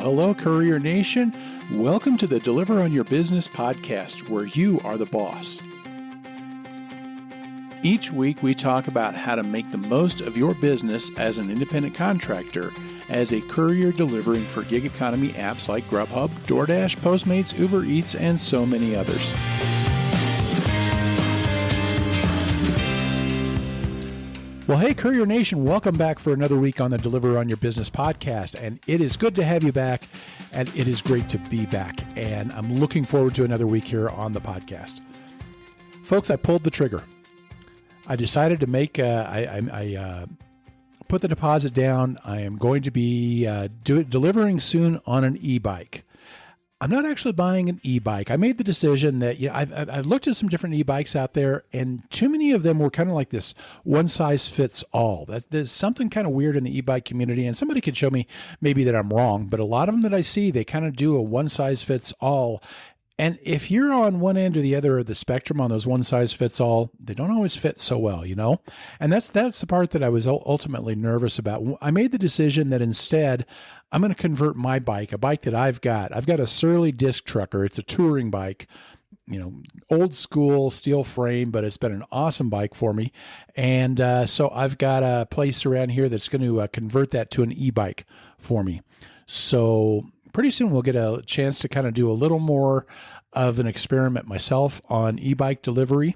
hello, Courier Nation. Welcome to the Deliver on Your Business podcast, where you are the boss. Each week, we talk about how to make the most of your business as an independent contractor, as a courier delivering for gig economy apps like Grubhub, Doordash, Postmates, Uber Eats, and so many others. Well, hey, Courier Nation, welcome back for another week on the Deliver on Your Business podcast. And it is good to have you back, and it is great to be back. And I'm looking forward to another week here on the podcast. Folks, I pulled the trigger. I decided to make, I put the deposit down. I am going to be delivering soon on an e-bike. I'm not actually buying an e-bike. I made the decision that I've looked at some different e-bikes out there, and too many of them were kind of like this one size fits all. That there's something kind of weird in the e-bike community, and somebody could show me maybe that I'm wrong, but a lot of them that I see, they kind of do a one size fits all. And if you're on one end or the other of the spectrum on those one size fits all, they don't always fit so well, you know? And that's the part that I was ultimately nervous about. I made the decision that instead I'm going to convert my bike, a bike that I've got a Surly disc trucker. It's a touring bike, old school steel frame, but it's been an awesome bike for me. And so I've got a place around here that's going to convert that to an e-bike for me. So pretty soon we'll get a chance to kind of do a little more of an experiment myself on e-bike delivery,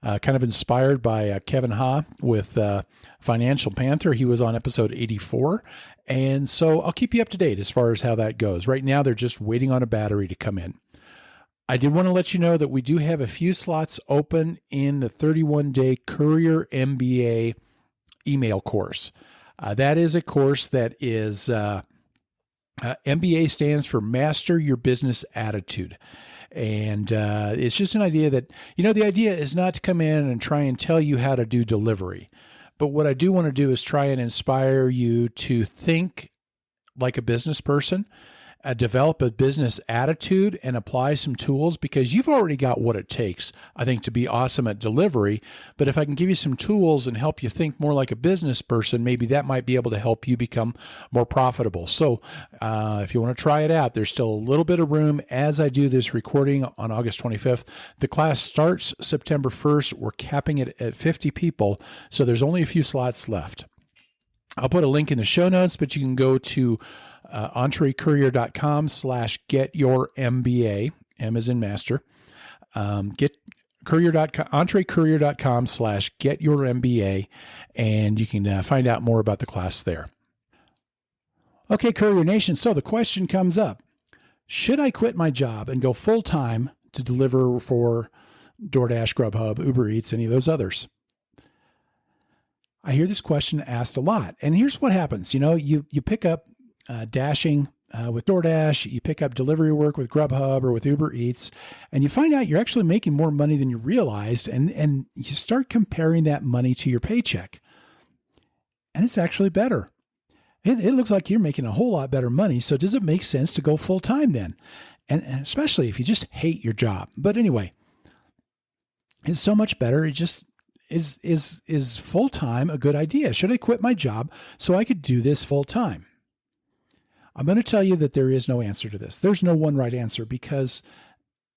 kind of inspired by Kevin Ha with Financial Panther. He was on episode 84. And so I'll keep you up to date as far as how that goes. Right now, they're just waiting on a battery to come in. I did want to let you know that we do have a few slots open in the 31-day Courier MBA email course. That is a course that is... MBA stands for Master Your Business Attitude. And it's just an idea that, the idea is not to come in and try and tell you how to do delivery. But what I do want to do is try and inspire you to think like a business person, develop a business attitude, and apply some tools, because you've already got what it takes, I think, to be awesome at delivery. But if I can give you some tools and help you think more like a business person, maybe that might be able to help you become more profitable. So if you want to try it out, there's still a little bit of room as I do this recording on August 25th. The class starts September 1st. We're capping it at 50 people, so there's only a few slots left. I'll put a link in the show notes, but you can go to entrecourier.com/getyourMBA, M as in master, entrecourier.com/getyourMBA, and you can find out more about the class there. Okay, Courier Nation, so the question comes up, should I quit my job and go full-time to deliver for DoorDash, Grubhub, Uber Eats, any of those others? I hear this question asked a lot, and here's what happens. You pick up dashing with DoorDash, you pick up delivery work with Grubhub or with Uber Eats, and you find out you're actually making more money than you realized, and you start comparing that money to your paycheck. And it's actually better. It looks like you're making a whole lot better money, so does it make sense to go full-time then? And especially if you just hate your job. But anyway, it's so much better. It just is full-time a good idea? Should I quit my job so I could do this full-time? I'm going to tell you that there is no answer to this. There's no one right answer, because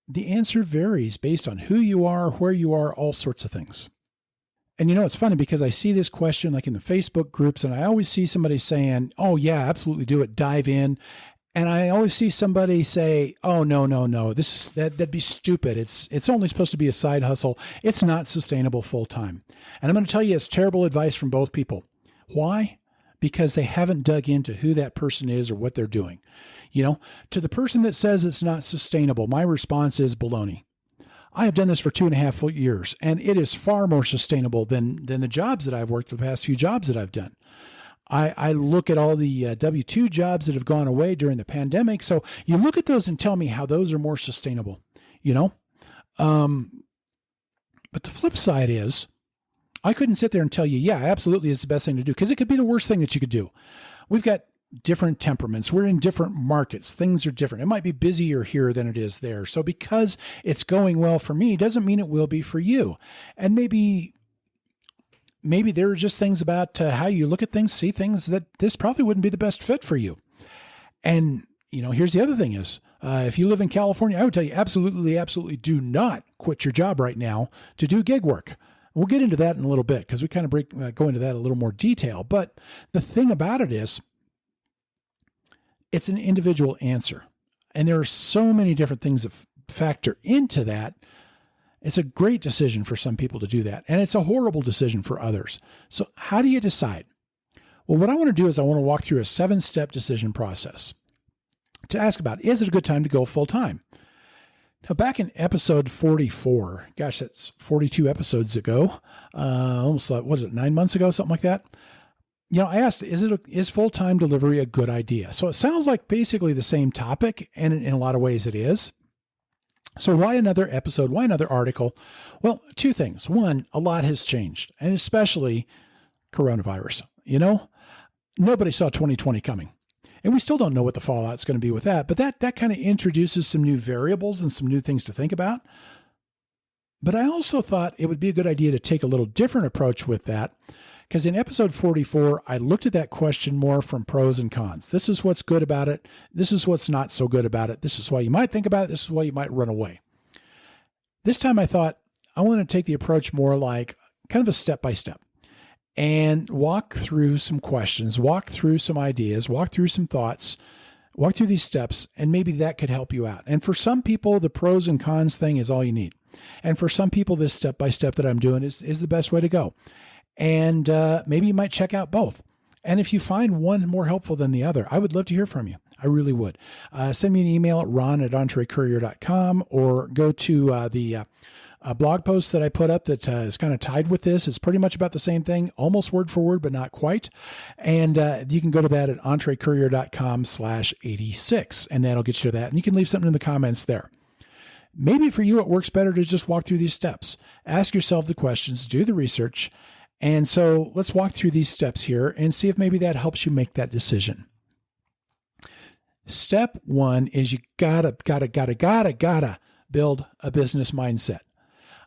the answer varies based on who you are, where you are, all sorts of things. And it's funny because I see this question like in the Facebook groups, and I always see somebody saying, oh yeah, absolutely do it, dive in. And I always see somebody say, oh, no, that'd be stupid. It's only supposed to be a side hustle. It's not sustainable full-time. And I'm going to tell you, it's terrible advice from both people. Why? Because they haven't dug into who that person is or what they're doing. To the person that says it's not sustainable, my response is baloney. I have done this for 2.5 years, and it is far more sustainable than the jobs that I've worked, the past few jobs that I've done. I look at all the W-2 jobs that have gone away during the pandemic. So you look at those and tell me how those are more sustainable, But the flip side is, I couldn't sit there and tell you, yeah, absolutely it's the best thing to do, because it could be the worst thing that you could do. We've got different temperaments. We're in different markets. Things are different. It might be busier here than it is there. So because it's going well for me doesn't mean it will be for you. And maybe there are just things about how you look at things, see things, that this probably wouldn't be the best fit for you. And Here's the other thing is, if you live in California, I would tell you absolutely, absolutely do not quit your job right now to do gig work. We'll get into that in a little bit because we kind of go into that in a little more detail. But the thing about it is, it's an individual answer. And there are so many different things that factor into that. It's a great decision for some people to do that. And it's a horrible decision for others. So how do you decide? Well, what I want to do is I want to walk through a 7-step decision process to ask about, is it a good time to go full time? Now, back in episode 44, gosh, that's 42 episodes ago, almost like, what is it, 9 months ago, something like that? I asked, is full-time delivery a good idea? So it sounds like basically the same topic, and in a lot of ways it is. So why another episode? Why another article? Well, 2 things. One, a lot has changed, and especially coronavirus. Nobody saw 2020 coming. And we still don't know what the fallout's going to be with that, but that kind of introduces some new variables and some new things to think about. But I also thought it would be a good idea to take a little different approach with that, because in episode 44, I looked at that question more from pros and cons. This is what's good about it. This is what's not so good about it. This is why you might think about it. This is why you might run away. This time I thought I want to take the approach more like kind of a step-by-step. And walk through some questions, walk through some ideas, walk through some thoughts, walk through these steps, and maybe that could help you out. And for some people, the pros and cons thing is all you need. And for some people, this step-by-step that I'm doing is the best way to go. And maybe you might check out both. And if you find one more helpful than the other, I would love to hear from you. I really would. Send me an email at ron@entrecourier.com or go to the blog post that I put up that is kind of tied with this. It's pretty much about the same thing, almost word for word, but not quite. And you can go to that at entrecourier.com/86, and that'll get you to that. And you can leave something in the comments there. Maybe for you, it works better to just walk through these steps. Ask yourself the questions, do the research. And so let's walk through these steps here and see if maybe that helps you make that decision. Step 1 is you gotta build a business mindset.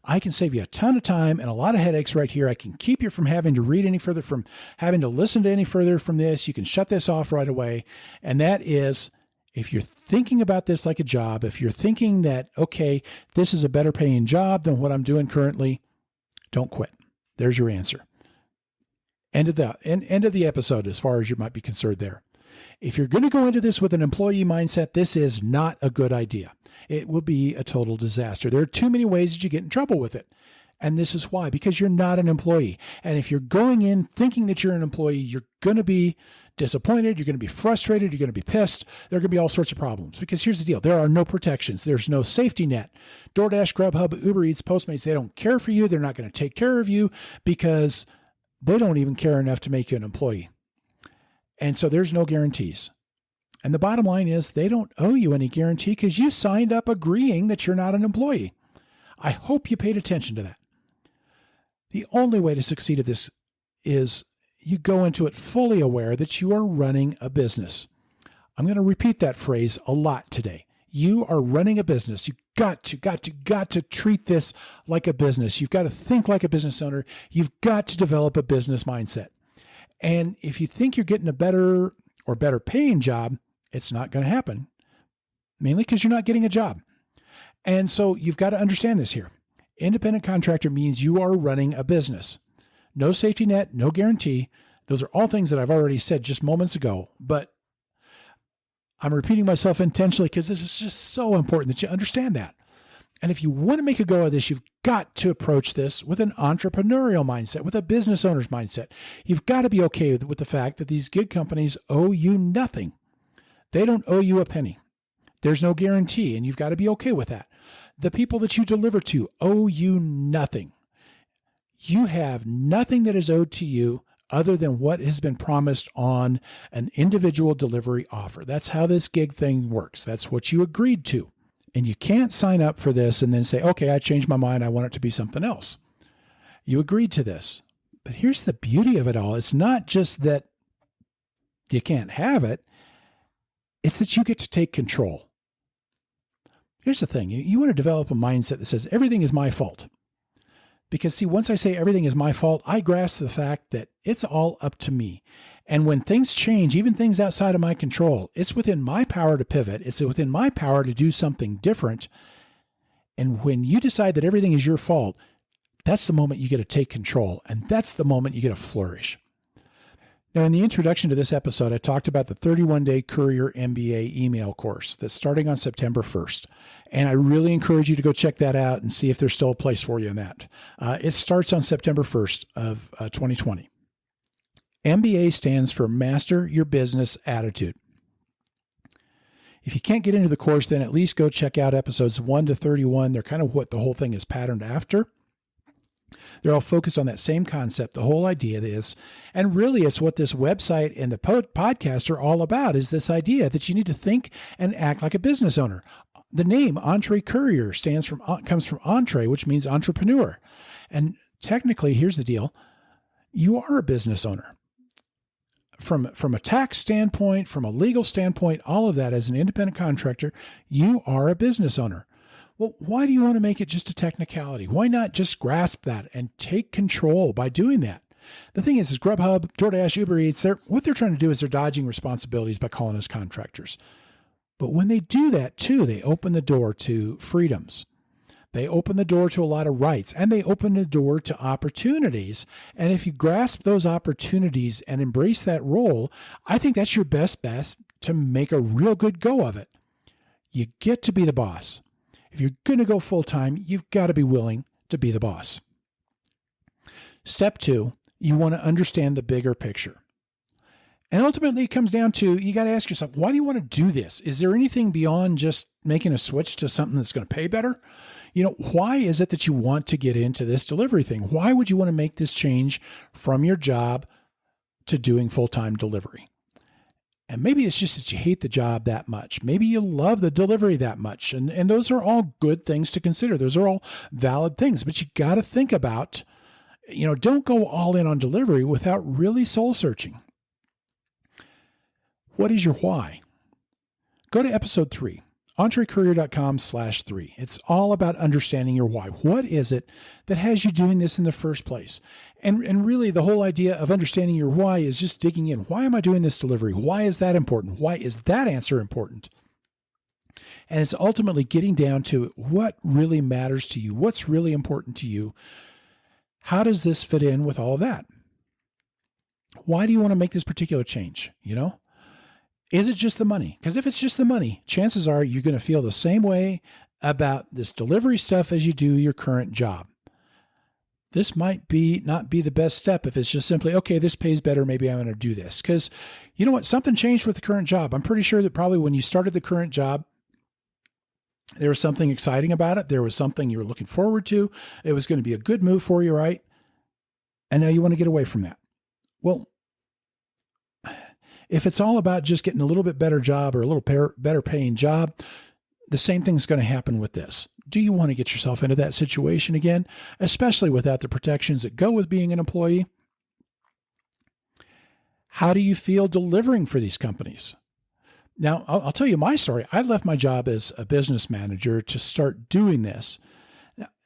I can save you a ton of time and a lot of headaches right here. I can keep you from having to read any further, from having to listen to any further from this. You can shut this off right away. And that is, if you're thinking about this like a job, if you're thinking that, okay, this is a better paying job than what I'm doing currently, don't quit. There's your answer. End of the episode as far as you might be concerned there. If you're going to go into this with an employee mindset, this is not a good idea. It will be a total disaster. There are too many ways that you get in trouble with it. And this is why, because you're not an employee. And if you're going in thinking that you're an employee, you're going to be disappointed. You're going to be frustrated. You're going to be pissed. There are going to be all sorts of problems, because here's the deal. There are no protections. There's no safety net. Doordash, Grubhub, Uber Eats, Postmates, they don't care for you. They're not going to take care of you because they don't even care enough to make you an employee. And so there's no guarantees. And the bottom line is they don't owe you any guarantee because you signed up agreeing that you're not an employee. I hope you paid attention to that. The only way to succeed at this is you go into it fully aware that you are running a business. I'm going to repeat that phrase a lot today. You are running a business. You've got to treat this like a business. You've got to think like a business owner. You've got to develop a business mindset. And if you think you're getting a better paying job, it's not going to happen, mainly because you're not getting a job. And so you've got to understand this here. Independent contractor means you are running a business. No safety net, no guarantee. Those are all things that I've already said just moments ago, but I'm repeating myself intentionally because this is just so important that you understand that. And if you want to make a go of this, you've got to approach this with an entrepreneurial mindset, with a business owner's mindset. You've got to be okay with the fact that these gig companies owe you nothing. They don't owe you a penny. There's no guarantee, and you've got to be okay with that. The people that you deliver to owe you nothing. You have nothing that is owed to you other than what has been promised on an individual delivery offer. That's how this gig thing works. That's what you agreed to. And you can't sign up for this and then say, okay, I changed my mind. I want it to be something else. You agreed to this. But here's the beauty of it all. It's not just that you can't have it. It's that you get to take control. Here's the thing. You want to develop a mindset that says everything is my fault. Because see, once I say everything is my fault, I grasp the fact that it's all up to me. And when things change, even things outside of my control, it's within my power to pivot. It's within my power to do something different. And when you decide that everything is your fault, that's the moment you get to take control. And that's the moment you get to flourish. Now, in the introduction to this episode, I talked about the 31-day Courier MBA email course that's starting on September 1st. And I really encourage you to go check that out and see if there's still a place for you in that. It starts on September 1st of 2020. MBA stands for Master Your Business Attitude. If you can't get into the course, then at least go check out episodes 1 to 31. They're kind of what the whole thing is patterned after. They're all focused on that same concept. The whole idea is, and really it's what this website and the podcast are all about, is this idea that you need to think and act like a business owner. The name Entre Courier comes from entree, which means entrepreneur. And technically, here's the deal. You are a business owner. From a tax standpoint, from a legal standpoint, all of that, as an independent contractor, you are a business owner. Well, why do you want to make it just a technicality? Why not just grasp that and take control by doing that? The thing is Grubhub, Doordash, Uber Eats, what they're trying to do is they're dodging responsibilities by calling us contractors. But when they do that too, they open the door to freedoms. They open the door to a lot of rights, and they open the door to opportunities. And if you grasp those opportunities and embrace that role, I think that's your best bet to make a real good go of it. You get to be the boss. If you're going to go full-time, you've got to be willing to be the boss. Step 2, you want to understand the bigger picture. And ultimately, it comes down to, you got to ask yourself, why do you want to do this? Is there anything beyond just making a switch to something that's going to pay better? Why is it that you want to get into this delivery thing? Why would you want to make this change from your job to doing full-time delivery? And maybe it's just that you hate the job that much. Maybe you love the delivery that much. And those are all good things to consider. Those are all valid things. But you got to think about, don't go all in on delivery without really soul searching. What is your why? Go to episode 3. entrecourier.com/3. It's all about understanding your why. What is it that has you doing this in the first place? And really the whole idea of understanding your why is just digging in. Why am I doing this delivery? Why is that important? Why is that answer important? And it's ultimately getting down to what really matters to you. What's really important to you? How does this fit in with all of that? Why do you want to make this particular change? Is it just the money? Because if it's just the money, chances are you're going to feel the same way about this delivery stuff as you do your current job. This might not be the best step if it's just simply, okay, this pays better, maybe I'm going to do this. Because you know what? Something changed with the current job. I'm pretty sure that probably when you started the current job, there was something exciting about it. There was something you were looking forward to. It was going to be a good move for you, right? And now you want to get away from that. Well, if it's all about just getting a little bit better job or a little better paying job, the same thing's going to happen with this. Do you want to get yourself into that situation again, especially without the protections that go with being an employee? How do you feel delivering for these companies? Now, I'll tell you my story. I left my job as a business manager to start doing this.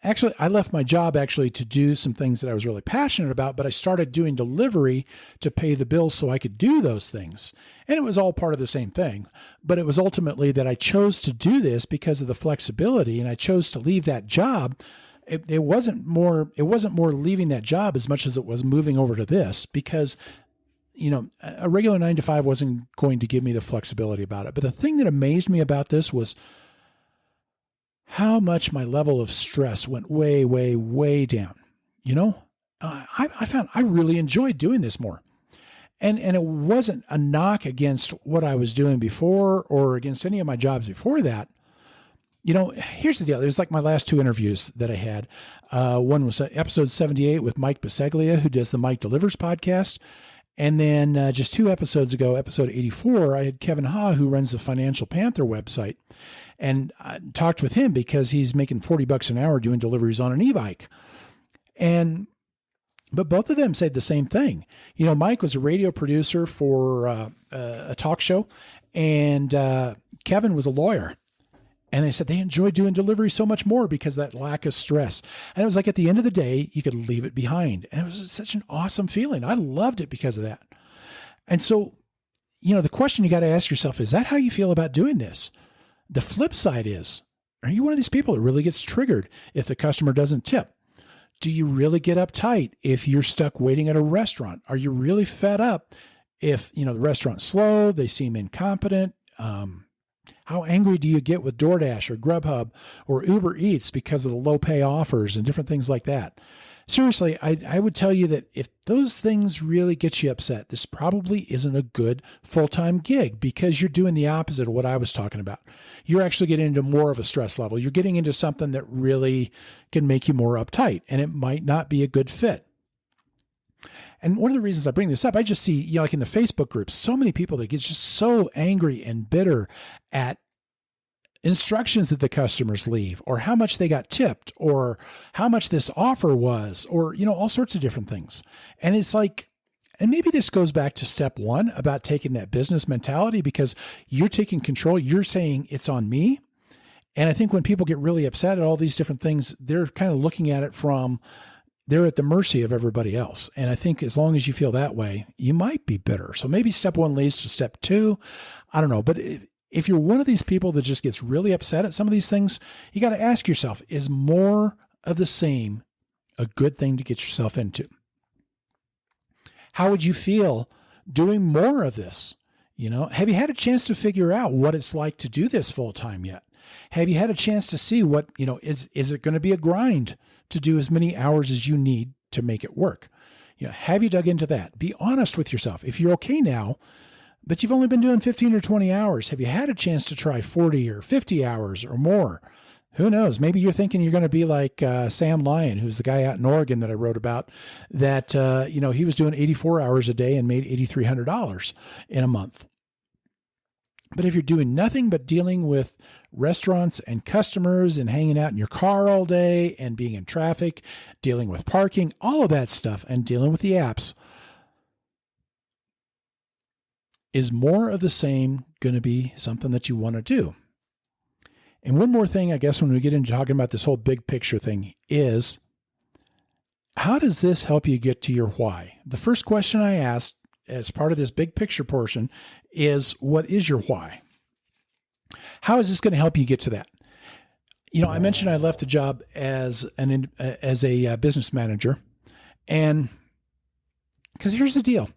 Actually, I left my job to do some things that I was really passionate about, but I started doing delivery to pay the bills so I could do those things. And it was all part of the same thing, but it was ultimately that I chose to do this because of the flexibility, and I chose to leave that job. It wasn't more leaving that job as much as it was moving over to this, because a regular 9-to-5 wasn't going to give me the flexibility about it. But the thing that amazed me about this was how much my level of stress went way, way, way down. I found I really enjoyed doing this more. And it wasn't a knock against what I was doing before or against any of my jobs before that. Here's the deal. There's like my last 2 interviews that I had. One was episode 78 with Mike Biseglia, who does the Mike Delivers podcast. And then just 2 episodes ago, episode 84, I had Kevin Ha, who runs the Financial Panther website. And I talked with him because he's making $40 an hour doing deliveries on an e-bike. But both of them said the same thing. Mike was a radio producer for a talk show, and Kevin was a lawyer. And they said they enjoyed doing delivery so much more because of that lack of stress. And it was like at the end of the day, you could leave it behind. And it was such an awesome feeling. I loved it because of that. And so, the question you got to ask yourself, is that how you feel about doing this? The flip side is, are you one of these people that really gets triggered if the customer doesn't tip? Do you really get uptight if you're stuck waiting at a restaurant? Are you really fed up if, the restaurant's slow, they seem incompetent? How angry do you get with Doordash or Grubhub or Uber Eats because of the low pay offers and different things like that? Seriously, I would tell you that if those things really get you upset, this probably isn't a good full-time gig, because you're doing the opposite of what I was talking about. You're actually getting into more of a stress level. You're getting into something that really can make you more uptight, and it might not be a good fit. And one of the reasons I bring this up, I just see, like in the Facebook groups, so many people that get just so angry and bitter at instructions that the customers leave, or how much they got tipped, or how much this offer was, or, all sorts of different things. And it's like, and maybe this goes back to step one about taking that business mentality, because you're taking control. You're saying it's on me. And I think when people get really upset at all these different things, they're kind of looking at it from, they're at the mercy of everybody else. And I think as long as you feel that way, you might be bitter. So maybe step one leads to step two. I don't know. But if you're one of these people that just gets really upset at some of these things, you got to ask yourself, is more of the same a good thing to get yourself into? How would you feel doing more of this? Have you had a chance to figure out what it's like to do this full time yet? Have you had a chance to see what, is it going to be a grind to do as many hours as you need to make it work? Have you dug into that? Be honest with yourself. If you're okay now, but you've only been doing 15 or 20 hours, have you had a chance to try 40 or 50 hours or more? Who knows? Maybe you're thinking you're going to be like Sam Lyon, who's the guy out in Oregon that I wrote about, that, he was doing 84 hours a day and made $8,300 in a month. But if you're doing nothing but dealing with restaurants and customers and hanging out in your car all day and being in traffic, dealing with parking, all of that stuff, and dealing with the apps, is more of the same going to be something that you want to do? And one more thing, I guess, when we get into talking about this whole big picture thing is, how does this help you get to your why? The first question I asked as part of this big picture portion is, what is your why? How is this going to help you get to that? I mentioned I left the job as a business manager, and because here's the deal.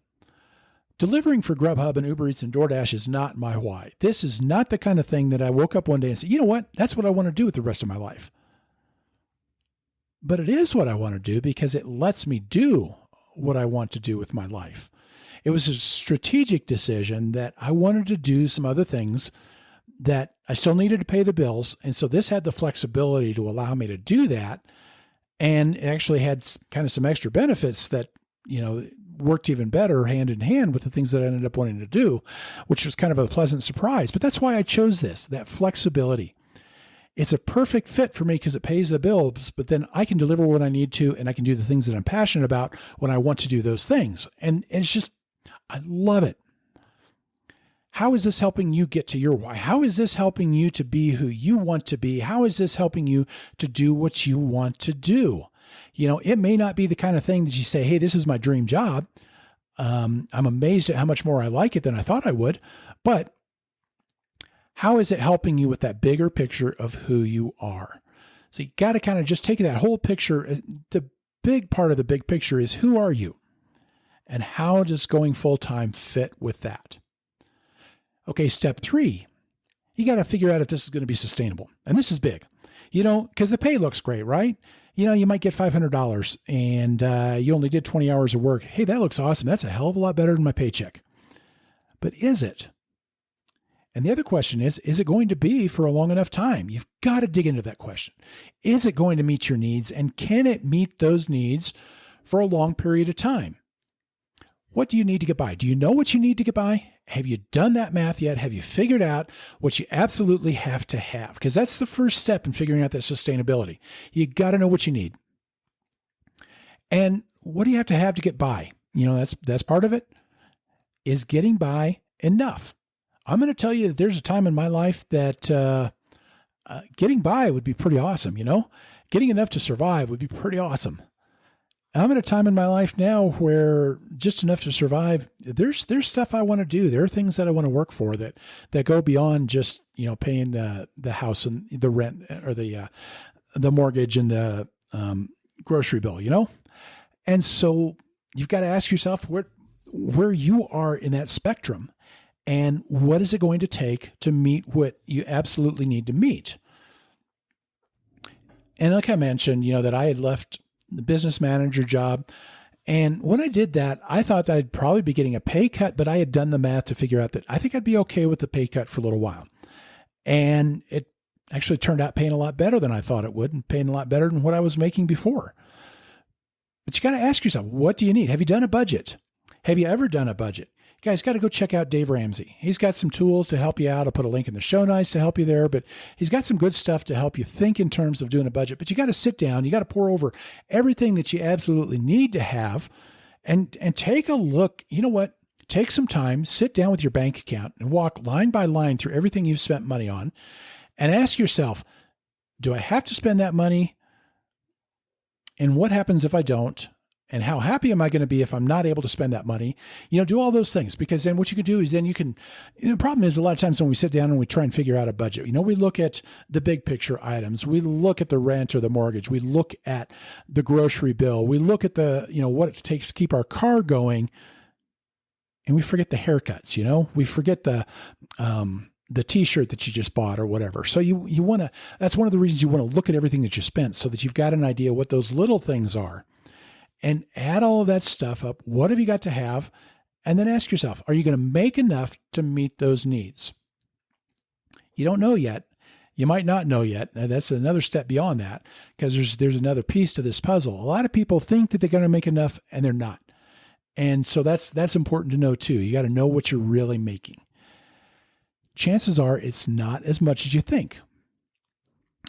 Delivering for Grubhub and Uber Eats and Doordash is not my why. This is not the kind of thing that I woke up one day and said, you know what? That's what I want to do with the rest of my life. But it is what I want to do because it lets me do what I want to do with my life. It was a strategic decision that I wanted to do some other things that I still needed to pay the bills. And so this had the flexibility to allow me to do that. And it actually had kind of some extra benefits that, worked even better hand in hand with the things that I ended up wanting to do, which was kind of a pleasant surprise. But that's why I chose that flexibility. It's a perfect fit for me because it pays the bills, but then I can deliver what I need to, and I can do the things that I'm passionate about when I want to do those things. And it's just, I love it. How is this helping you get to your why? How is this helping you to be who you want to be? How is this helping you to do what you want to do? It may not be the kind of thing that you say, hey, this is my dream job. I'm amazed at how much more I like it than I thought I would. But how is it helping you with that bigger picture of who you are? So you got to kind of just take that whole picture. The big part of the big picture is, who are you? And how does going full-time fit with that? Okay, step 3, you got to figure out if this is going to be sustainable. And this is big, because the pay looks great, right? You might get $500 and you only did 20 hours of work. Hey, that looks awesome. That's a hell of a lot better than my paycheck. But is it? And the other question is it going to be for a long enough time? You've got to dig into that question. Is it going to meet your needs, and can it meet those needs for a long period of time? What do you need to get by? Do you know what you need to get by? Have you done that math yet? Have you figured out what you absolutely have to have? Because that's the first step in figuring out that sustainability. You got to know what you need. And what do you have to get by? That's part of it, is getting by enough. I'm going to tell you that there's a time in my life that getting by would be pretty awesome. Getting enough to survive would be pretty awesome. I'm at a time in my life now where just enough to survive. There's stuff I want to do. There are things that I want to work for that go beyond just, paying the house and the rent or the mortgage and the grocery bill, And so you've got to ask yourself where you are in that spectrum and what is it going to take to meet what you absolutely need to meet. And like I mentioned, that I had left the business manager job. And when I did that, I thought that I'd probably be getting a pay cut, but I had done the math to figure out that I think I'd be okay with the pay cut for a little while. And it actually turned out paying a lot better than I thought it would and paying a lot better than what I was making before. But you got to ask yourself, what do you need? Have you done a budget? Have you ever done a budget? You guys got to go check out Dave Ramsey. He's got some tools to help you out. I'll put a link in the show notes to help you there, but he's got some good stuff to help you think in terms of doing a budget. But you got to sit down, you got to pour over everything that you absolutely need to have and take a look. You know what? Take some time, sit down with your bank account and walk line by line through everything you've spent money on and ask yourself, do I have to spend that money? And what happens if I don't? And how happy am I going to be if I'm not able to spend that money? Do all those things, because then what you can do is then you can, the problem is a lot of times when we sit down and we try and figure out a budget, we look at the big picture items. We look at the rent or the mortgage. We look at the grocery bill. We look at the, what it takes to keep our car going. And we forget the haircuts, we forget the t-shirt that you just bought or whatever. So you want to, that's one of the reasons you want to look at everything that you spent so that you've got an idea what those little things are. And add all of that stuff up. What have you got to have? And then ask yourself, are you going to make enough to meet those needs? You don't know yet. You might not know yet. Now, that's another step beyond that, because there's another piece to this puzzle. A lot of people think that they're going to make enough and they're not. And so that's important to know too. You got to know what you're really making. Chances are it's not as much as you think.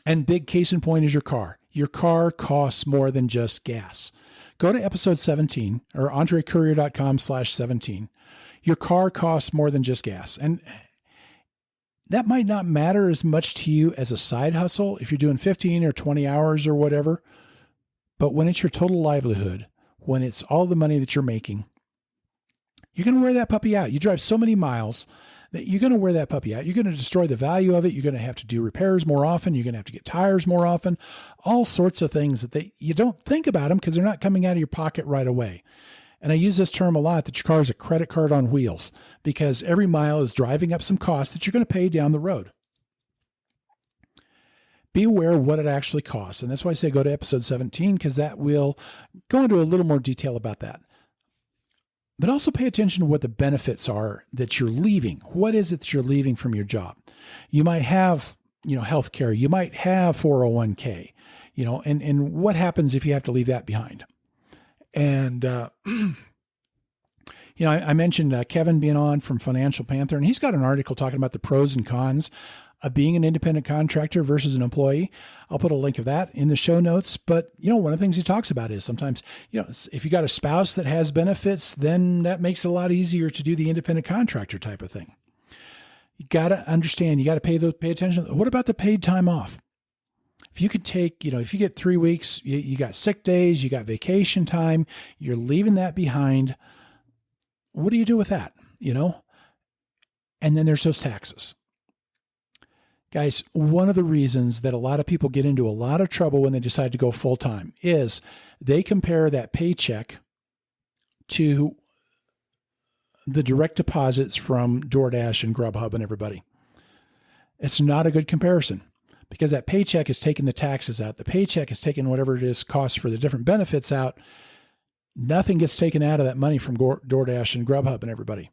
And big case in point is your car. Your car costs more than just gas. Go to episode 17 or entrecourier.com/17. Your car costs more than just gas. And that might not matter as much to you as a side hustle if you're doing 15 or 20 hours or whatever. But when it's your total livelihood, when it's all the money that you're making, you're going to wear that puppy out. You drive so many miles that you're going to wear that puppy out. You're going to destroy the value of it. You're going to have to do repairs more often. You're going to have to get tires more often, all sorts of things that you don't think about them because they're not coming out of your pocket right away. And I use this term a lot, that your car is a credit card on wheels, because every mile is driving up some cost that you're going to pay down the road. Be aware of what it actually costs. And that's why I say go to episode 17, because that will go into a little more detail about that. But also pay attention to what the benefits are that you're leaving. What is it that you're leaving from your job? You might have, healthcare. You might have 401k, and what happens if you have to leave that behind? And, I mentioned Kevin being on from Financial Panther, and he's got an article talking about the pros and cons of being an independent contractor versus an employee. I'll put a link of that in the show notes. But, one of the things he talks about is sometimes, if you got a spouse that has benefits, then that makes it a lot easier to do the independent contractor type of thing. You got to understand, you got to pay attention. What about the paid time off? If you could take, if you get 3 weeks, you got sick days, you got vacation time, you're leaving that behind. What do you do with that? And then there's those taxes. Guys, one of the reasons that a lot of people get into a lot of trouble when they decide to go full-time is they compare that paycheck to the direct deposits from Doordash and Grubhub and everybody. It's not a good comparison, because that paycheck is taking the taxes out. The paycheck is taking whatever it is costs for the different benefits out. Nothing gets taken out of that money from Doordash and Grubhub and everybody.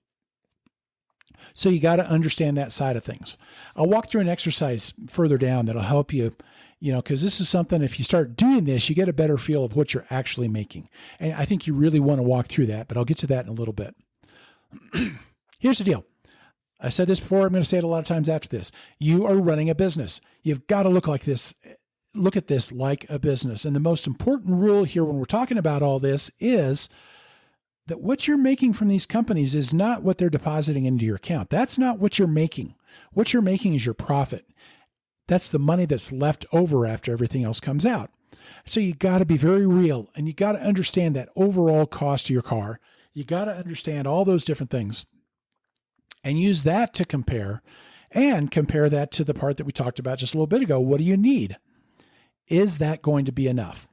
So you got to understand that side of things. I'll walk through an exercise further down that'll help you, because this is something, if you start doing this, you get a better feel of what you're actually making. And I think you really want to walk through that, but I'll get to that in a little bit. Here's the deal. I said this before. I'm going to say it a lot of times after this. You are running a business. You've got to look at this like a business. And the most important rule here when we're talking about all this is that what you're making from these companies is not what they're depositing into your account. That's not what you're making. What you're making is your profit. That's the money that's left over after everything else comes out. So you got to be very real, and you got to understand that overall cost of your car. You got to understand all those different things and use that to compare, and compare that to the part that we talked about just a little bit ago. What do you need? Is that going to be enough?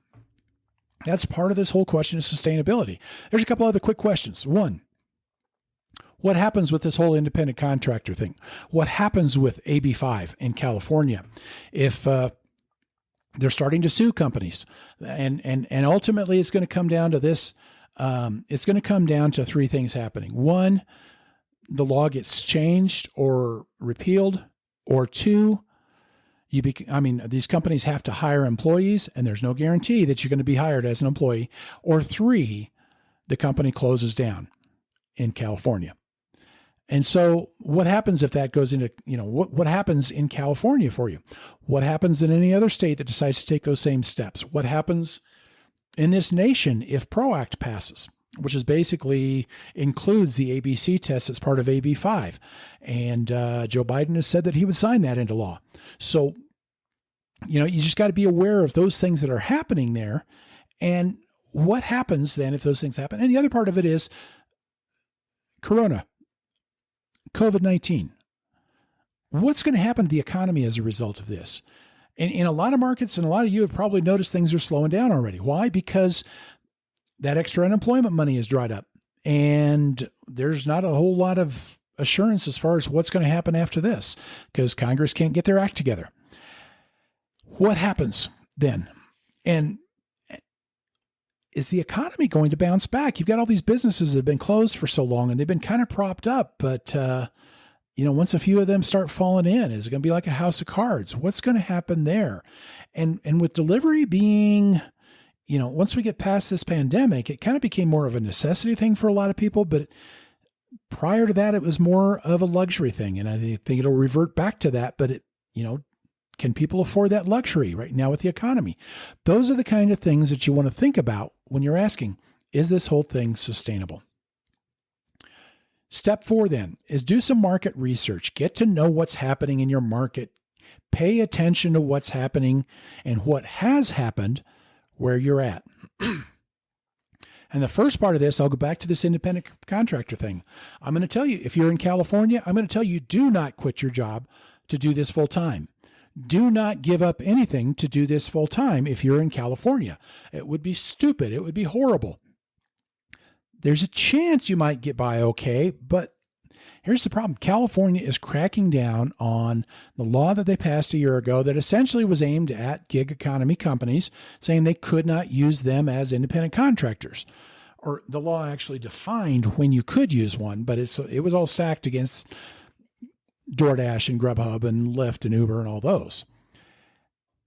That's part of this whole question of sustainability. There's a couple other quick questions. One, what happens with this whole independent contractor thing? What happens with AB5 in California if they're starting to sue companies? And ultimately, it's going to come down to this. It's going to come down to three things happening. One, the law gets changed or repealed, or two, these companies have to hire employees, and there's no guarantee that you're going to be hired as an employee, or three, the company closes down in California. And so what happens if that goes into, what happens in California for you? What happens in any other state that decides to take those same steps? What happens in this nation if PRO Act passes, which is basically includes the ABC test as part of AB5. And Joe Biden has said that he would sign that into law. So, you just got to be aware of those things that are happening there. And what happens then if those things happen? And the other part of it is COVID-19. What's going to happen to the economy as a result of this? In a lot of markets, and a lot of you have probably noticed things are slowing down already. Why? Because that extra unemployment money is dried up, and there's not a whole lot of assurance as far as what's going to happen after this, because Congress can't get their act together. What happens then? And is the economy going to bounce back? You've got all these businesses that have been closed for so long, and they've been kind of propped up, but once a few of them start falling in, is it going to be like a house of cards? What's going to happen there? And with delivery being, once we get past this pandemic, it kind of became more of a necessity thing for a lot of people. But prior to that, it was more of a luxury thing. And I think it'll revert back to that. But can people afford that luxury right now with the economy? Those are the kind of things that you want to think about when you're asking, is this whole thing sustainable? Step 4 then is do some market research. Get to know what's happening in your market. Pay attention to what's happening and what has happened where you're at. And the first part of this, I'll go back to this independent contractor thing. I'm going to tell you, if you're in California, I'm going to tell you, do not quit your job to do this full time. Do not give up anything to do this full time if you're in California. It would be stupid. It would be horrible. There's a chance you might get by okay, but here's the problem. California is cracking down on the law that they passed a year ago that essentially was aimed at gig economy companies, saying they could not use them as independent contractors. Or the law actually defined when you could use one, but it was all stacked against Doordash and Grubhub and Lyft and Uber and all those.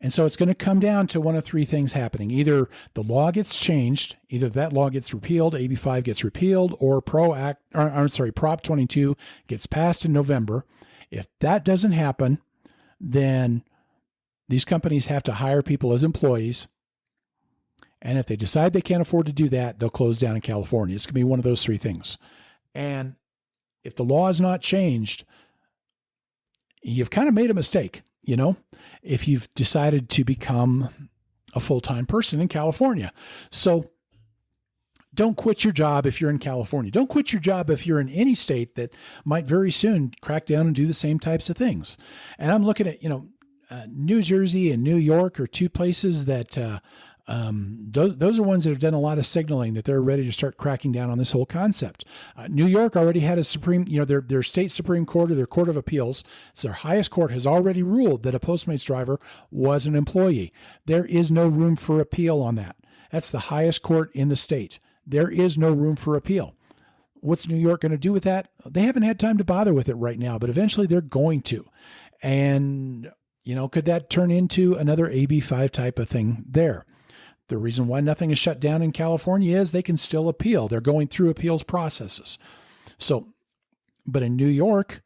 And so it's going to come down to one of three things happening. Either the law gets changed, either that law gets repealed, AB5 gets repealed, or Prop 22 gets passed in November. If that doesn't happen, then these companies have to hire people as employees. And if they decide they can't afford to do that, they'll close down in California. It's going to be one of those three things. And if the law is not changed, you've kind of made a mistake. If you've decided to become a full-time person in California. So don't quit your job if you're in California. Don't quit your job if you're in any state that might very soon crack down and do the same types of things. And I'm looking at, New Jersey and New York are two places that those are ones that have done a lot of signaling that they're ready to start cracking down on this whole concept. New York already had a their state Supreme Court or their Court of Appeals. So their highest court has already ruled that a Postmates driver was an employee. There is no room for appeal on that. That's the highest court in the state. There is no room for appeal. What's New York going to do with that? They haven't had time to bother with it right now, but eventually they're going to. And, could that turn into another AB5 type of thing there? The reason why nothing is shut down in California is they can still appeal. They're going through appeals processes. So, but in New York,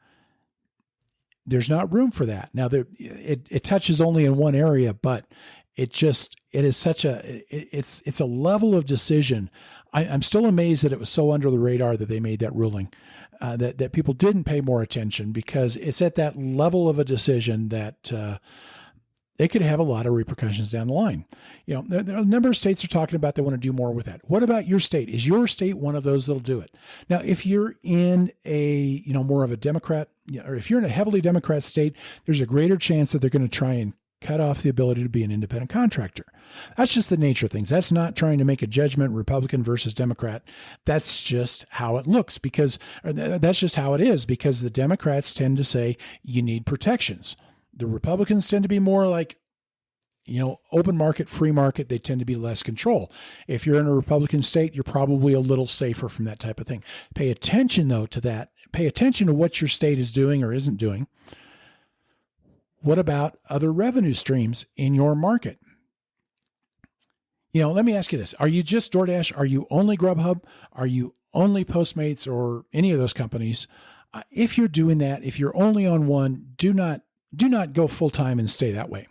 there's not room for that. Now, it touches only in one area, but it's a level of decision. I'm still amazed that it was so under the radar that they made that ruling, that people didn't pay more attention, because it's at that level of a decision that it could have a lot of repercussions down the line. There are a number of states are talking about they want to do more with that. What about your state? Is your state one of those that'll do it? Now, if you're in a, more of a Democrat, or if you're in a heavily Democrat state, there's a greater chance that they're going to try and cut off the ability to be an independent contractor. That's just the nature of things. That's not trying to make a judgment, Republican versus Democrat. That's just how it looks that's just how it is, because the Democrats tend to say you need protections. The Republicans tend to be more like, open market, free market. They tend to be less control. If you're in a Republican state, you're probably a little safer from that type of thing. Pay attention, though, to that. Pay attention to what your state is doing or isn't doing. What about other revenue streams in your market? Let me ask you this. Are you just DoorDash? Are you only Grubhub? Are you only Postmates or any of those companies? If you're doing that, if you're only on one, do not go full-time and stay that way.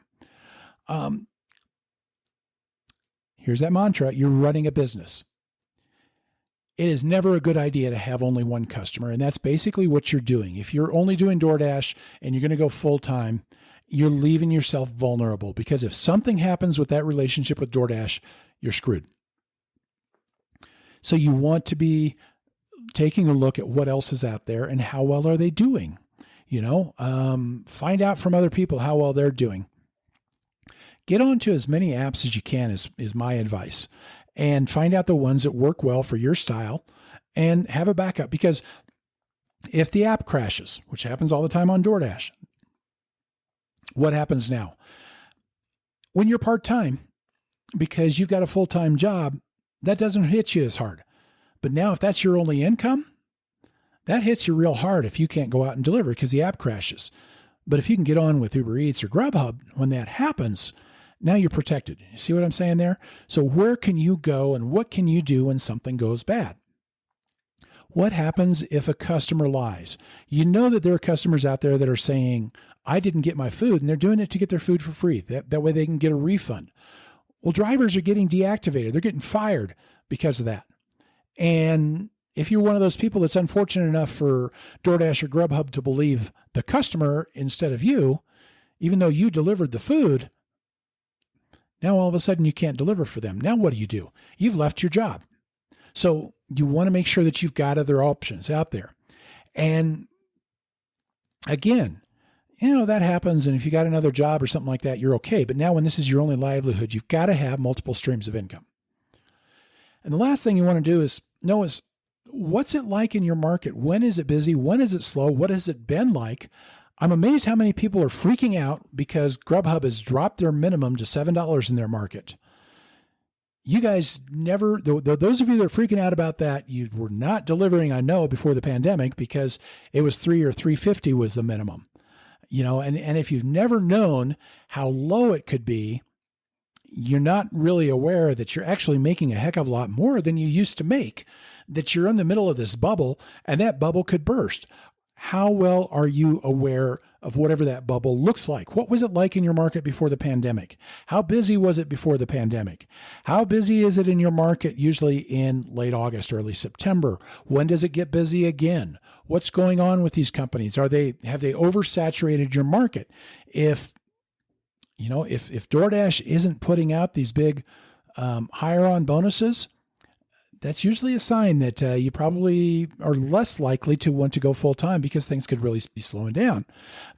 Here's that mantra. You're running a business. It is never a good idea to have only one customer, and that's basically what you're doing. If you're only doing DoorDash and you're going to go full-time, you're leaving yourself vulnerable, because if something happens with that relationship with DoorDash, you're screwed. So you want to be taking a look at what else is out there and how well are they doing. Find out from other people how well they're doing. Get onto as many apps as you can is my advice, and find out the ones that work well for your style and have a backup, because if the app crashes, which happens all the time on DoorDash, what happens now? When you're part-time, because you've got a full-time job, that doesn't hit you as hard. But now if that's your only income, that hits you real hard if you can't go out and deliver because the app crashes. But if you can get on with Uber Eats or Grubhub, when that happens, now you're protected. You see what I'm saying there? So where can you go and what can you do when something goes bad? What happens if a customer lies? You know that there are customers out there that are saying, I didn't get my food, and they're doing it to get their food for free. That way they can get a refund. Well, drivers are getting deactivated. They're getting fired because of that. And if you're one of those people that's unfortunate enough for DoorDash or Grubhub to believe the customer instead of you, even though you delivered the food, now all of a sudden you can't deliver for them. Now what do? You've left your job. So you want to make sure that you've got other options out there. And again, that happens. And if you got another job or something like that, you're okay. But now when this is your only livelihood, you've got to have multiple streams of income. And the last thing you want to do is know what's it like in your market? When is it busy? When is it slow? What has it been like? I'm amazed how many people are freaking out because Grubhub has dropped their minimum to $7 in their market. You guys never, those of you that are freaking out about that, you were not delivering, I know, before the pandemic because it was $3 or $3.50 was the minimum. And if you've never known how low it could be, you're not really aware that you're actually making a heck of a lot more than you used to make, that you're in the middle of this bubble and that bubble could burst. How well are you aware of whatever that bubble looks like? What was it like in your market before the pandemic? How busy was it before the pandemic? How busy is it in your market usually in late August, early September? When does it get busy again? What's going on with these companies? Have they oversaturated your market? If DoorDash isn't putting out these big hire on bonuses, that's usually a sign that you probably are less likely to want to go full time because things could really be slowing down.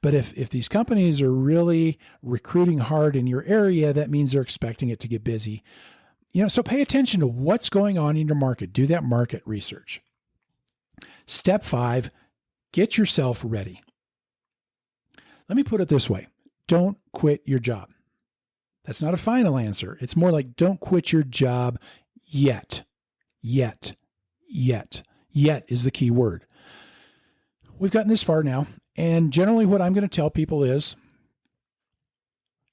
But if these companies are really recruiting hard in your area, that means they're expecting it to get busy. So pay attention to what's going on in your market. Do that market research. Step 5, get yourself ready. Let me put it this way. Don't quit your job. That's not a final answer. It's more like don't quit your job yet. Yet is the key word. We've gotten this far now. And generally what I'm going to tell people is,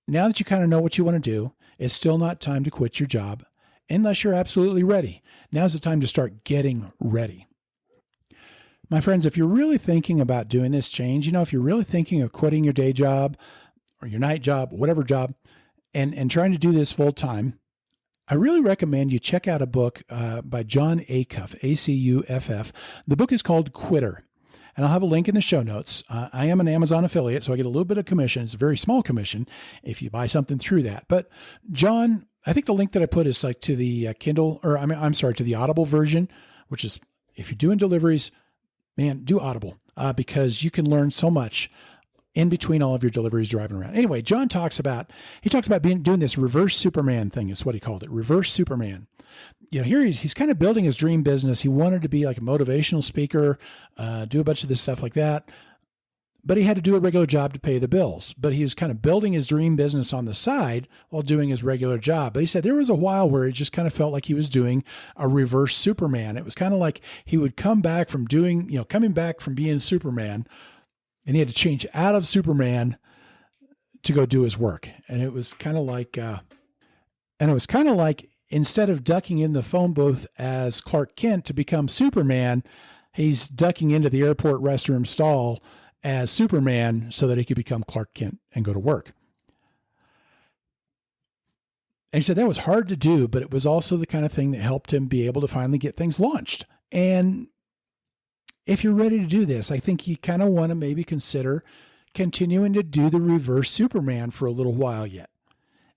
now that you kind of know what you want to do, it's still not time to quit your job unless you're absolutely ready. Now's the time to start getting ready. My friends, if you're really thinking about doing this change, if you're really thinking of quitting your day job or your night job, whatever job, and trying to do this full time, I really recommend you check out a book by John Acuff, A-C-U-F-F. The book is called Quitter. and I'll have a link in the show notes. I am an Amazon affiliate, so I get a little bit of commission. It's a very small commission if you buy something through that. But John, I think the link that I put is like to the Kindle, or to the Audible version, which is, if you're doing deliveries, man, do Audible because you can learn so much in between all of your deliveries driving around. Anyway, John talks about doing this reverse Superman thing, is what he called it, reverse Superman. Here he's kind of building his dream business. He wanted to be like a motivational speaker, do a bunch of this stuff like that, but he had to do a regular job to pay the bills. But he was kind of building his dream business on the side while doing his regular job. But he said there was a while where he just kind of felt like he was doing a reverse Superman. It was kind of like he would coming back from being Superman, and he had to change out of Superman to go do his work. And it was kind of like, instead of ducking in the phone booth as Clark Kent to become Superman, he's ducking into the airport restroom stall as Superman so that he could become Clark Kent and go to work. And he said that was hard to do, but it was also the kind of thing that helped him be able to finally get things launched. And if you're ready to do this, I think you kind of want to maybe consider continuing to do the reverse Superman for a little while yet.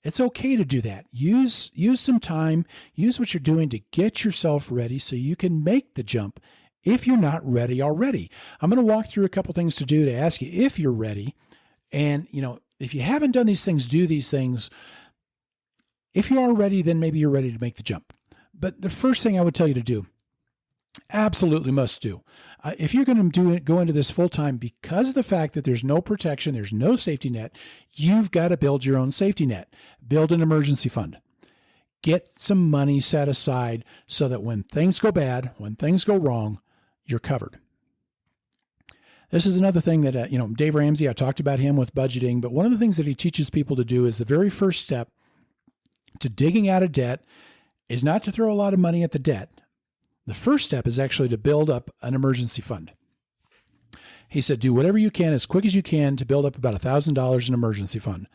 It's okay to do that. Use some time, use what you're doing to get yourself ready so you can make the jump if you're not ready already. I'm going to walk through a couple things to do to ask you if you're ready. And, if you haven't done these things, do these things. If you are ready, then maybe you're ready to make the jump. But the first thing I would tell you to do, absolutely must do. If you're going to go into this full time, because of the fact that there's no protection, there's no safety net, you've got to build your own safety net. Build an emergency fund. Get some money set aside so that when things go bad, when things go wrong, you're covered. This is another thing that, Dave Ramsey, I talked about him with budgeting, but one of the things that he teaches people to do is the very first step to digging out of debt is not to throw a lot of money at the debt. The first step is actually to build up an emergency fund. He said, do whatever you can as quick as you can to build up about $1,000 in emergency fund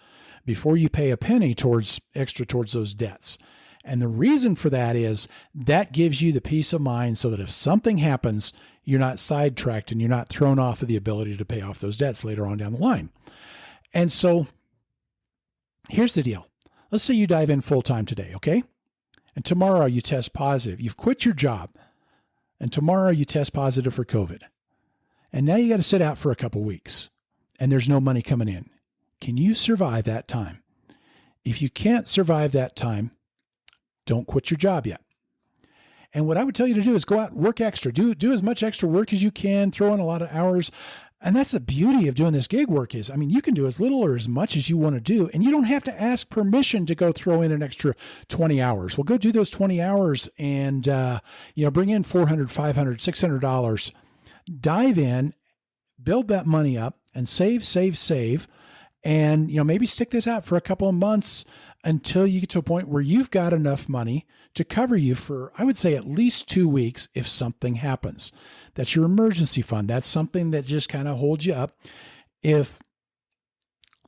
before you pay a penny towards those debts. And the reason for that is that gives you the peace of mind so that if something happens, you're not sidetracked and you're not thrown off of the ability to pay off those debts later on down the line. And so here's the deal. Let's say you dive in full time today, okay? And tomorrow you test positive. You've quit your job. And tomorrow you test positive for COVID. And now you got to sit out for a couple weeks and there's no money coming in. Can you survive that time? If you can't survive that time, don't quit your job yet. And what I would tell you to do is go out and work extra. Do as much extra work as you can, throw in a lot of hours. And that's the beauty of doing this gig work is, you can do as little or as much as you want to do, and you don't have to ask permission to go throw in an extra 20 hours. Well, go do those 20 hours and, bring in $400, $500, $600, dive in, build that money up and save, and, maybe stick this out for a couple of months until you get to a point where you've got enough money to cover you for, I would say, at least 2 weeks if something happens. That's your emergency fund. That's something that just kind of holds you up. If,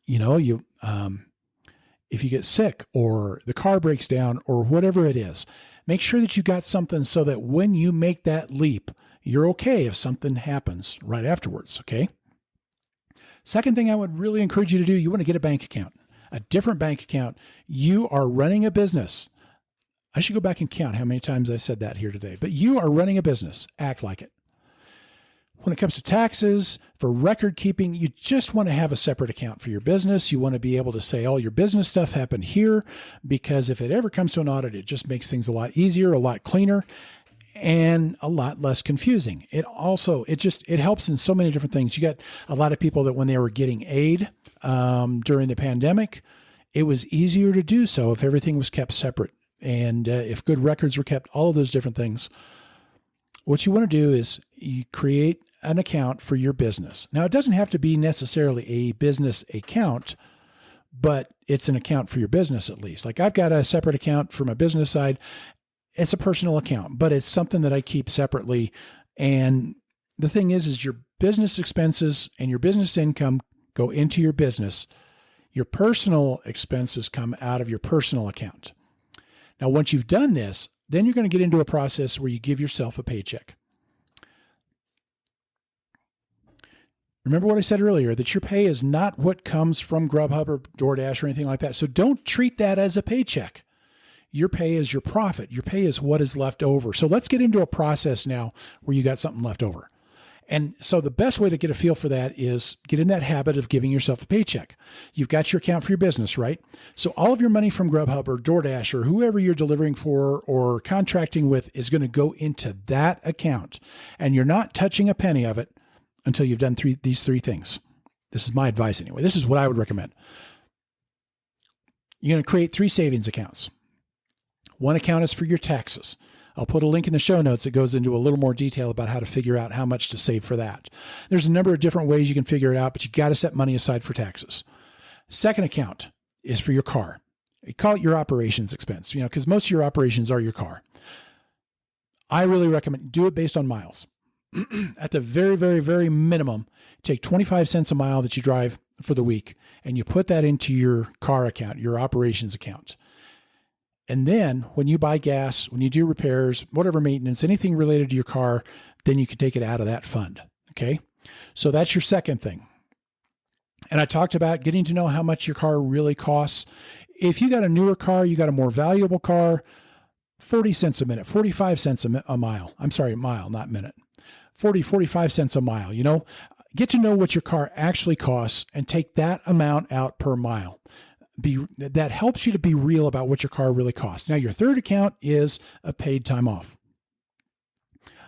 if you get sick or the car breaks down or whatever it is, make sure that you got something so that when you make that leap, you're okay if something happens right afterwards. Okay. Second thing I would really encourage you to do, you want to get a bank account, a different bank account. You are running a business. I should go back and count how many times I said that here today, but you are running a business. Act like it. When it comes to taxes, for record keeping, you just want to have a separate account for your business. You want to be able to say all your business stuff happened here, because if it ever comes to an audit, it just makes things a lot easier, a lot cleaner, and a lot less confusing. It helps in so many different things. You got a lot of people that when they were getting aid during the pandemic, it was easier to do so if everything was kept separate and if good records were kept, all of those different things. What you want to do is you create an account for your business. Now, it doesn't have to be necessarily a business account, but it's an account for your business at least. Like I've got a separate account for my business side. It's a personal account, but it's something that I keep separately. And the thing is your business expenses and your business income go into your business. Your personal expenses come out of your personal account. Now, once you've done this, then you're going to get into a process where you give yourself a paycheck. Remember what I said earlier, that your pay is not what comes from Grubhub or Doordash or anything like that. So don't treat that as a paycheck. Your pay is your profit. Your pay is what is left over. So let's get into a process now where you got something left over. And so the best way to get a feel for that is get in that habit of giving yourself a paycheck. You've got your account for your business, right? So all of your money from Grubhub or Doordash or whoever you're delivering for or contracting with is going to go into that account. And you're not touching a penny of it until you've done these three things. This is my advice anyway. This is what I would recommend. You're going to create 3 savings accounts. One account is for your taxes. I'll put a link in the show notes that goes into a little more detail about how to figure out how much to save for that. There's a number of different ways you can figure it out, but you got to set money aside for taxes. Second account is for your car. You call it your operations expense, because most of your operations are your car. I really recommend do it based on miles. At the very, very, very minimum, take 25 cents a mile that you drive for the week, and you put that into your car account, your operations account. And then when you buy gas, when you do repairs, whatever maintenance, anything related to your car, then you can take it out of that fund. Okay. So that's your second thing. And I talked about getting to know how much your car really costs. If you got a newer car, you got a more valuable car, 40 cents a minute, 45 cents a mile. I'm sorry, mile, not minute. 45 cents a mile, get to know what your car actually costs and take that amount out per mile. That helps you to be real about what your car really costs. Now, your third account is a paid time off.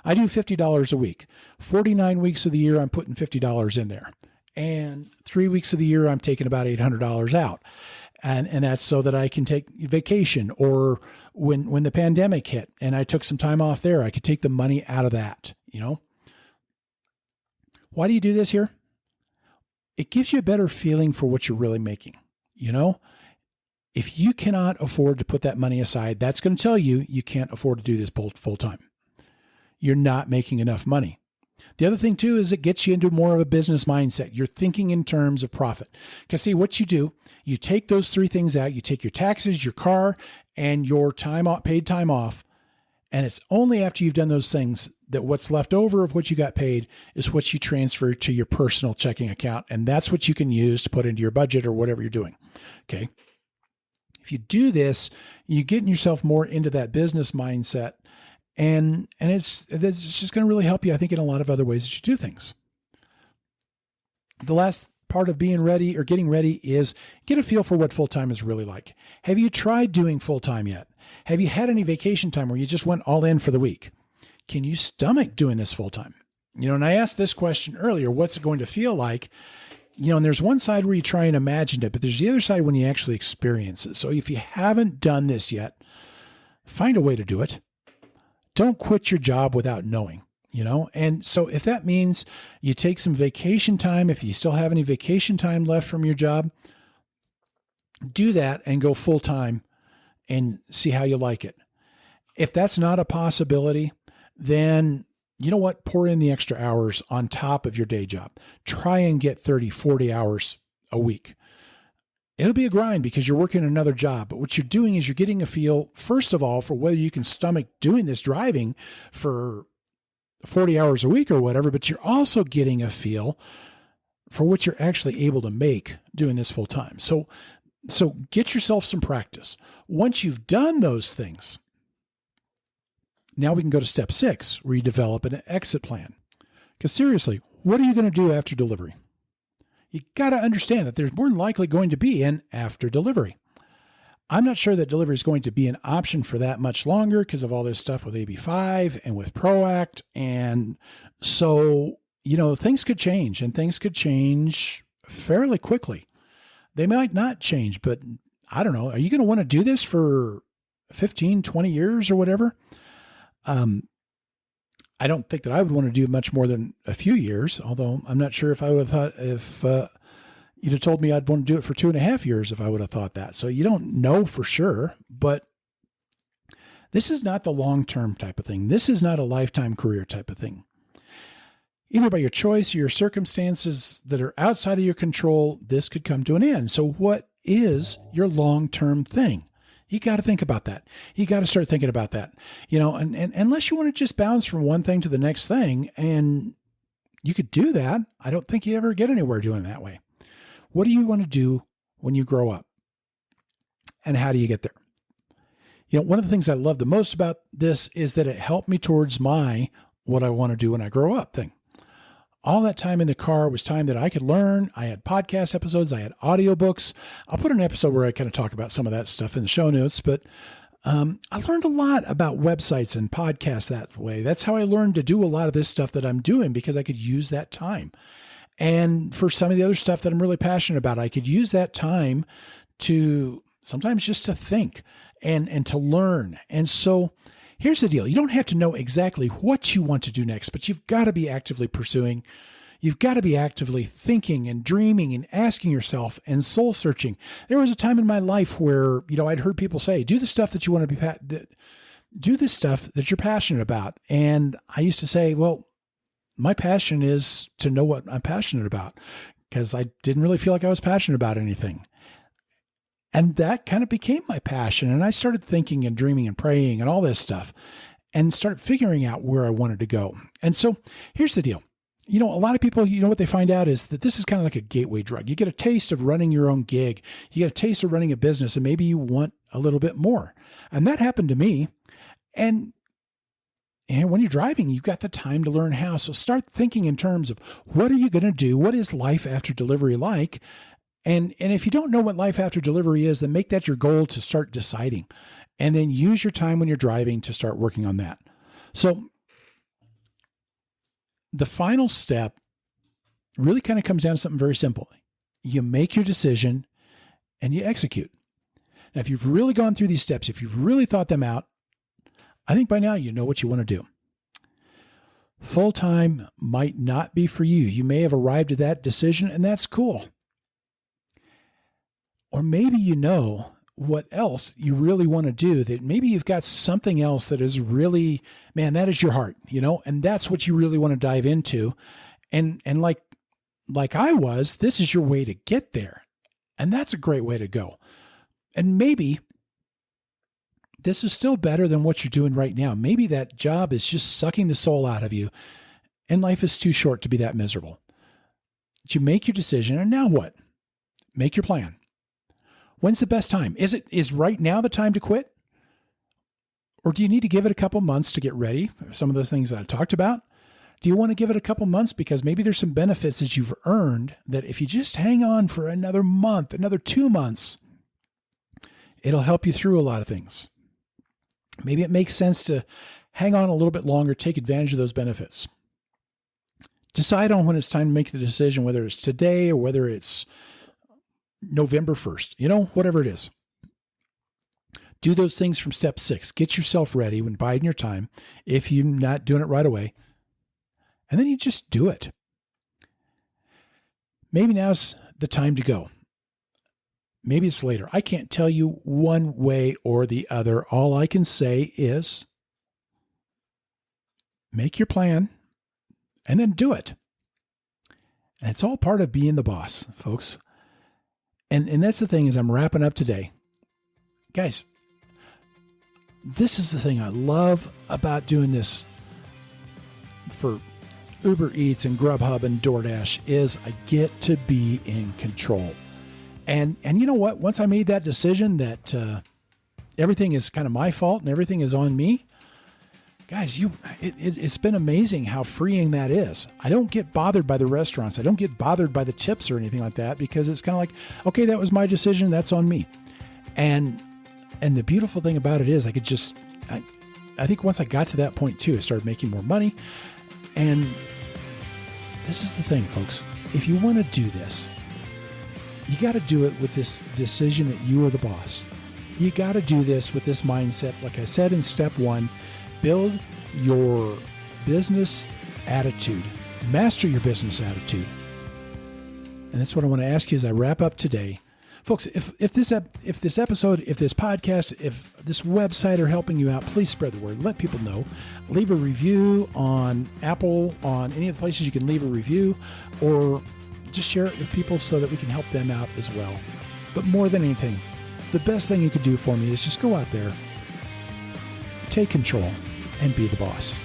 I do $50 a week. 49 weeks of the year, I'm putting $50 in there. And 3 weeks of the year, I'm taking about $800 out. And that's so that I can take vacation, or when the pandemic hit and I took some time off there, I could take the money out of that, Why do you do this here? It gives you a better feeling for what you're really making. If you cannot afford to put that money aside, that's going to tell you you can't afford to do this full time. You're not making enough money. The other thing too is it gets you into more of a business mindset. You're thinking in terms of profit. Because see, what you do, you take those 3 things out. You take your taxes, your car, and your paid time off. And it's only after you've done those things that what's left over of what you got paid is what you transfer to your personal checking account. And that's what you can use to put into your budget or whatever you're doing. Okay. If you do this, you're getting yourself more into that business mindset. And it's just going to really help you, I think, in a lot of other ways that you do things. The last part of being ready or getting ready is get a feel for what full-time is really like. Have you tried doing full-time yet? Have you had any vacation time where you just went all in for the week? Can you stomach doing this full-time? And I asked this question earlier, what's it going to feel like? And there's one side where you try and imagine it, but there's the other side when you actually experience it. So if you haven't done this yet, find a way to do it. Don't quit your job without knowing, And so if that means you take some vacation time, if you still have any vacation time left from your job, do that and go full time and see how you like it. If that's not a possibility, then you know what? Pour in the extra hours on top of your day job. Try and get 30, 40 hours a week. It'll be a grind because you're working another job, but what you're doing is you're getting a feel, first of all, for whether you can stomach doing this driving for 40 hours a week or whatever, but you're also getting a feel for what you're actually able to make doing this full time. So get yourself some practice. Once you've done those things, now we can go to step 6, where you develop an exit plan. Because seriously, what are you going to do after delivery? You got to understand that there's more than likely going to be an after delivery. I'm not sure that delivery is going to be an option for that much longer because of all this stuff with AB5 and with ProAct. And so, things could change, and things could change fairly quickly. They might not change, but I don't know. Are you going to want to do this for 15, 20 years or whatever? I don't think that I would want to do much more than a few years, although I'm not sure if I would have thought, if you'd have told me I'd want to do it for 2.5 years, if I would have thought that. So you don't know for sure, but this is not the long-term type of thing. This is not a lifetime career type of thing. Either by your choice or your circumstances that are outside of your control, this could come to an end. So what is your long-term thing? You got to think about that. You got to start thinking about that, and unless you want to just bounce from one thing to the next thing and You could do that. I don't think you ever get anywhere doing it that way. What do you want to do when you grow up? And how do you get there? One of the things I love the most about this is that it helped me towards my what I want to do when I grow up thing. All that time in the car was time that I could learn. I had podcast episodes. I had audiobooks. I'll put an episode where I kind of talk about some of that stuff in the show notes, but I learned a lot about websites and podcasts that way. That's how I learned to do a lot of this stuff that I'm doing, because I could use that time. And for some of the other stuff that I'm really passionate about, I could use that time to sometimes just to think and to learn. And so here's the deal. You don't have to know exactly what you want to do next, but you've got to be actively pursuing. You've got to be actively thinking and dreaming and asking yourself and soul searching. There was a time in my life where, I'd heard people say, do the stuff that you want to be, do the stuff that you're passionate about. And I used to say, well, my passion is to know what I'm passionate about, because I didn't really feel like I was passionate about anything. And that kind of became my passion. And I started thinking and dreaming and praying and all this stuff and started figuring out where I wanted to go. And so here's the deal. A lot of people, what they find out is that this is kind of like a gateway drug. You get a taste of running your own gig. You get a taste of running a business, and maybe you want a little bit more. And that happened to me. And when you're driving, you've got the time to learn how. So start thinking in terms of what are you going to do? What is life after delivery like? And if you don't know what life after delivery is, then make that your goal to start deciding. And then use your time when you're driving to start working on that. So the final step really kind of comes down to something very simple. You make your decision and you execute. Now, if you've really gone through these steps, if you've really thought them out, I think by now you know what you want to do. Full-time might not be for you. You may have arrived at that decision, and that's cool. Or maybe you know what else you really want to do, that maybe you've got something else that is really, man, that is your heart, and that's what you really want to dive into. And like I was, this is your way to get there. And that's a great way to go. And maybe this is still better than what you're doing right now. Maybe that job is just sucking the soul out of you, and life is too short to be that miserable. But you make your decision, and now what? Make your plan. When's the best time? Is right now the time to quit? Or do you need to give it a couple months to get ready for some of those things that I talked about? Do you want to give it a couple months because maybe there's some benefits that you've earned that if you just hang on for another month, another 2 months, it'll help you through a lot of things. Maybe it makes sense to hang on a little bit longer, take advantage of those benefits. Decide on when it's time to make the decision, whether it's today or whether it's November 1st, whatever it is. Do those things from step 6. Get yourself ready when biding your time, if you're not doing it right away. And then you just do it. Maybe now's the time to go. Maybe it's later. I can't tell you one way or the other. All I can say is make your plan and then do it. And it's all part of being the boss, folks. And that's the thing, as I'm wrapping up today. Guys, this is the thing I love about doing this for Uber Eats and Grubhub and Doordash is I get to be in control. And you know what? Once I made that decision that everything is kind of my fault and everything is on me, guys, it's been amazing how freeing that is. I don't get bothered by the restaurants. I don't get bothered by the tips or anything like that, because it's kind of like, okay, that was my decision. That's on me. And the beautiful thing about it is I think once I got to that point too, I started making more money. And this is the thing, folks. If you want to do this, you got to do it with this decision that you are the boss. You got to do this with this mindset. Like I said in step 1, build your business attitude. Master your business attitude. And that's what I want to ask you as I wrap up today. Folks, if this episode, if this podcast, if this website are helping you out, please spread the word. Let people know. Leave a review on Apple, on any of the places you can leave a review, or just share it with people so that we can help them out as well. But more than anything, the best thing you could do for me is just go out there, take control, and be the boss.